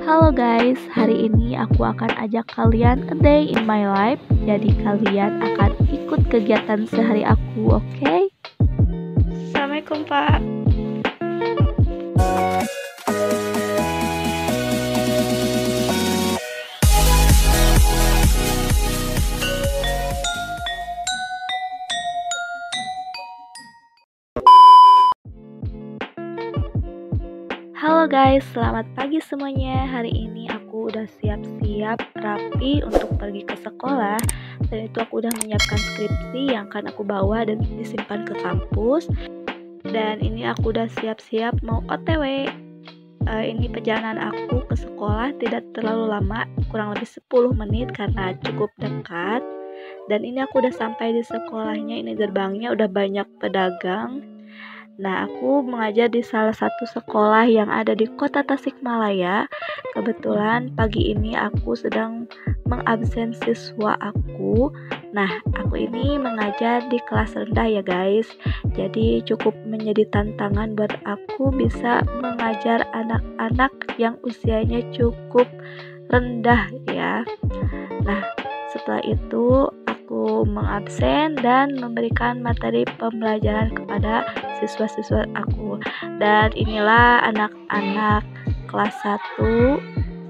Halo guys, hari ini aku akan ajak kalian a day in my life. Jadi kalian akan ikut kegiatan sehari aku, oke? Assalamualaikum Pak. Halo guys, selamat pagi semuanya. Hari ini aku udah siap-siap rapi untuk pergi ke sekolah. Dan itu aku udah menyiapkan skripsi yang akan aku bawa dan disimpan ke kampus. Dan ini aku udah siap-siap mau OTW. Ini perjalanan aku ke sekolah tidak terlalu lama, kurang lebih 10 menit karena cukup dekat. Dan ini aku udah sampai di sekolahnya, ini gerbangnya udah banyak pedagang. Nah, aku mengajar di salah satu sekolah yang ada di kota Tasikmalaya. Kebetulan pagi ini aku sedang mengabsen siswa aku. Nah, aku ini mengajar di kelas rendah ya guys. Jadi cukup menjadi tantangan buat aku bisa mengajar anak-anak yang usianya cukup rendah ya. Nah, setelah itu aku mengabsen dan memberikan materi pembelajaran kepada siswa-siswa aku. Dan inilah anak-anak kelas 1.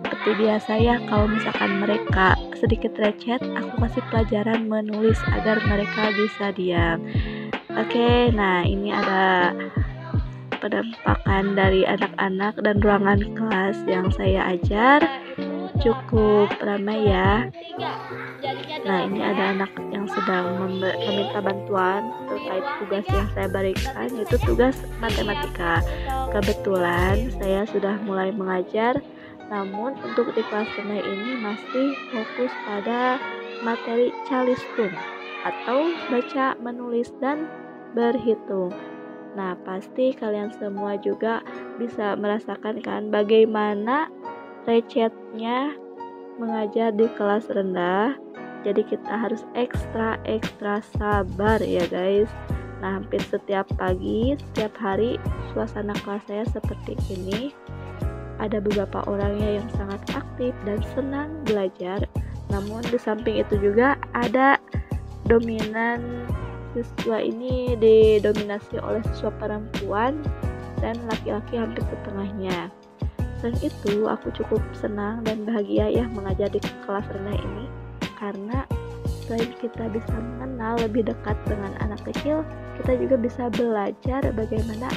Seperti biasa ya, kalau misalkan mereka sedikit recet, aku kasih pelajaran menulis agar mereka bisa diam. Oke, nah ini ada penampakan dari anak-anak dan ruangan kelas yang saya ajar. Cukup ramai ya. Nah, ini ada anak yang sedang meminta bantuan terkait tugas yang saya berikan, yaitu tugas matematika. Kebetulan saya sudah mulai mengajar, namun untuk di kelas rendah ini masih fokus pada materi calistung atau baca, menulis, dan berhitung. Nah, pasti kalian semua juga bisa merasakan kan bagaimana recetnya mengajar di kelas rendah. Jadi kita harus ekstra sabar ya guys. Nah, hampir setiap pagi, setiap hari suasana kelas saya seperti ini. Ada beberapa orangnya yang sangat aktif dan senang belajar. Namun di samping itu juga ada dominan siswa ini didominasi oleh siswa perempuan dan laki-laki hampir setengahnya. Selain itu, aku cukup senang dan bahagia ya mengajar di kelas rendah ini, karena selain kita bisa mengenal lebih dekat dengan anak kecil, kita juga bisa belajar bagaimana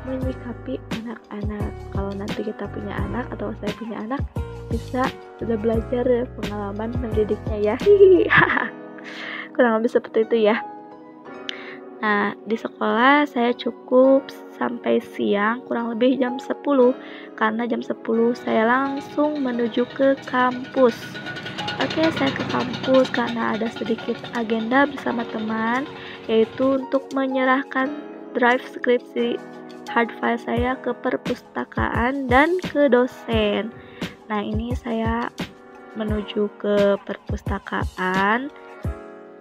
menyikapi anak-anak. Kalau nanti kita punya anak atau saya punya anak, bisa sudah belajar pengalaman mendidiknya ya. Kurang lebih seperti itu ya. Nah, di sekolah saya cukup sampai siang, kurang lebih jam 10, karena jam 10 saya langsung menuju ke kampus. Oke, saya ke kampus karena ada sedikit agenda bersama teman, yaitu untuk menyerahkan drive skripsi hard file saya ke perpustakaan dan ke dosen. Nah, ini saya menuju ke perpustakaan.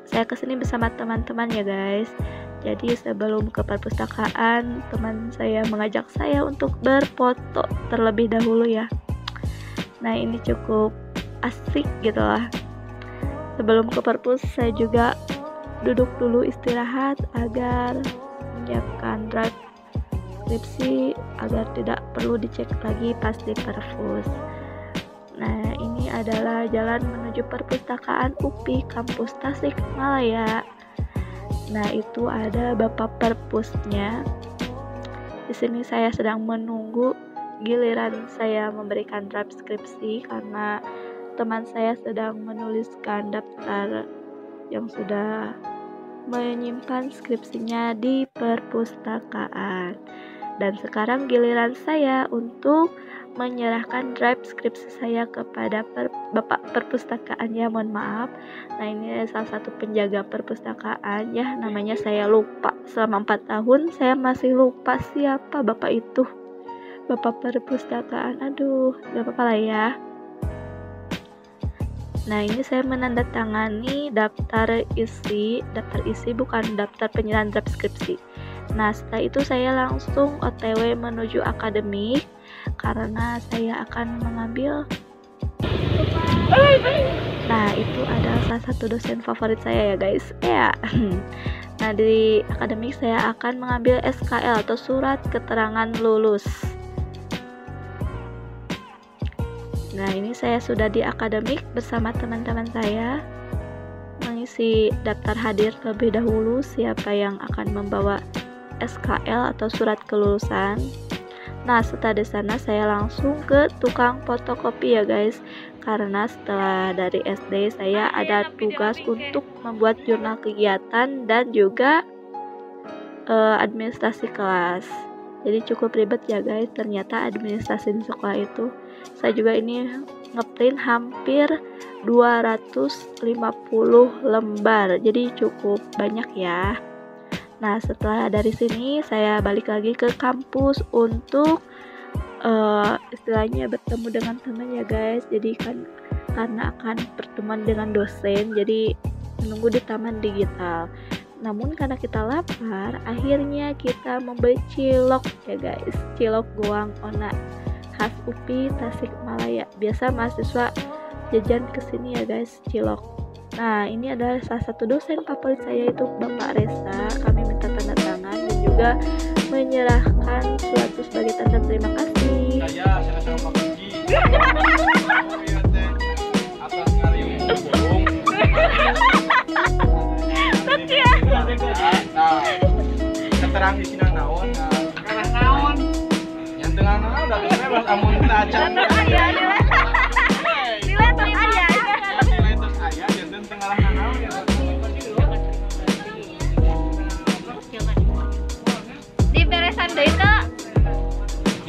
Saya kesini bersama teman-teman ya guys. Jadi sebelum ke perpustakaan, teman saya mengajak saya untuk berfoto terlebih dahulu ya. Nah, ini cukup asik gitu lah. Sebelum ke perpus, saya juga duduk dulu istirahat agar menyiapkan drive skripsi agar tidak perlu dicek lagi pas di perpus. Nah, ini adalah jalan menuju perpustakaan UPI kampus Tasikmalaya. Nah, itu ada bapak perpusnya. Di sini saya sedang menunggu giliran saya memberikan draft skripsi karena teman saya sedang menuliskan daftar yang sudah menyimpan skripsinya di perpustakaan. Dan sekarang giliran saya untuk menyerahkan drive skripsi saya kepada bapak perpustakaan ya, mohon maaf. Nah, ini salah satu penjaga perpustakaan ya, namanya saya lupa. Selama 4 tahun saya masih lupa siapa bapak itu, bapak perpustakaan. Aduh, gak apa-apa lah ya. Nah, ini saya menandatangani daftar isi bukan daftar penyerahan draft skripsi. Nah, setelah itu saya langsung OTW menuju akademik karena saya akan mengambil. Nah, itu adalah salah satu dosen favorit saya ya guys. Ya. Nah, di akademik saya akan mengambil SKL atau surat keterangan lulus. Nah, ini saya sudah di akademik bersama teman-teman saya mengisi daftar hadir terlebih dahulu siapa yang akan membawa SKL atau surat kelulusan. Nah, setelah di sana saya langsung ke tukang fotokopi ya guys, karena setelah dari SD saya ada tugas untuk membuat jurnal kegiatan dan juga administrasi kelas. Jadi cukup ribet ya guys, ternyata administrasi di sekolah itu. Saya juga ini ngeprint hampir 250 lembar, jadi cukup banyak ya. Nah, setelah dari sini saya balik lagi ke kampus untuk istilahnya bertemu dengan teman ya guys. Jadi kan karena akan pertemuan dengan dosen, jadi menunggu di taman digital. Namun karena kita lapar, akhirnya kita membeli cilok ya guys. Cilok goang ona khas UPI Tasikmalaya. Biasa mahasiswa jajan kesini ya guys, cilok. Nah, ini adalah salah satu dosen favorit saya, itu Bapak Reza. Kami minta tanda tangan dan juga menyerahkan suatu sebagai tanda terima kasih. Saya sama Pak Puji. Atas karya burung. Nah, keterang di sini naon. Karena naon. Yang tengah naon udah bisa mas amun tacan.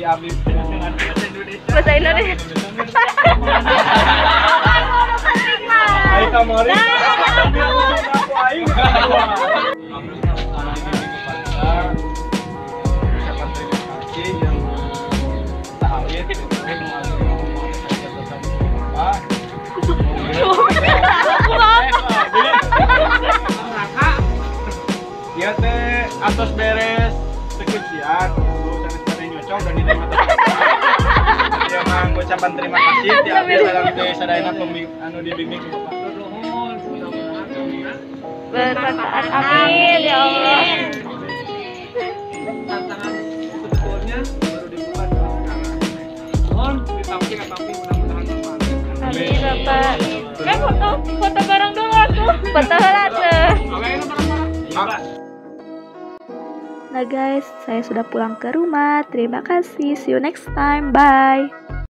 Diambil dengan bahasa Indonesia. Hai kamari. Aku aing. Ya teh atas beres skripsian dan diterima dia mengucapkan terima kasih diambil dalam sadayana anu dibimbing ke Bapak. Bermanfaat, amin ya Allah. Tantangan sebetulnya baru dibuat sekarang. Mohon ditampilkan tapi mudah-mudahan bermanfaat. Amin Bapak. Kan foto bareng dulu atuh. Foto heula tuh. Oke, ini bareng-bareng. Iya, Pak. Nah guys, saya sudah pulang ke rumah. Terima kasih. See you next time. Bye.